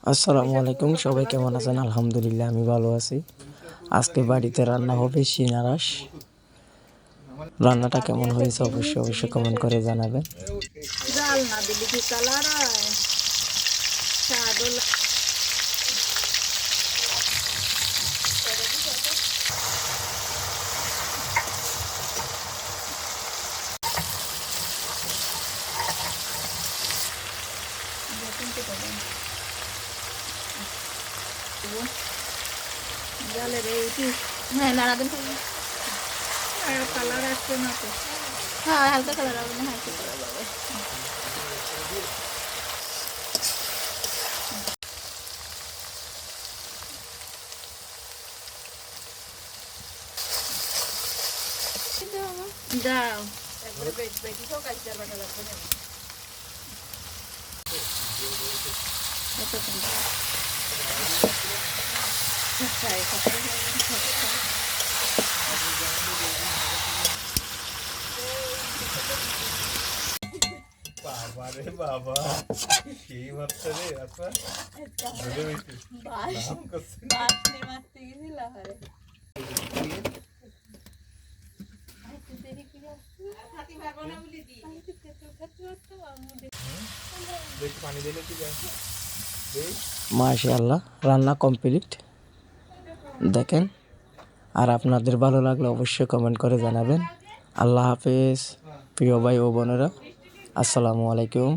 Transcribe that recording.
আসসালামু আলাইকুম, সবাই কেমন আছেন? আলহামদুলিল্লাহ আমি ভালো আছি। আজকে বাড়িতে রান্না হবে সিনারাস। রান্নাটা কেমন হয়েছে অবশ্যই কমেন্ট করে জানাবেন। হ্যাঁ নাড়াবেন কালার আসছে না তো। হ্যাঁ হালকা কালার হবে না, হালকা কালার হবে। দাও বাবারে বাবা সেই মাত্রা রে আচ্ছা ধরে হইছে নাম করছে মারতে গেছিল আরে বেশ পানি দিলে কি যায় মাশাআল্লাহ, রান্না কমপ্লিট দেখেন। আর আপনাদের ভালো লাগলে অবশ্যই কমেন্ট করে জানাবেন। আল্লাহ হাফেজ প্রিয় ভাই ও বোনেরা, আসসালামু আলাইকুম।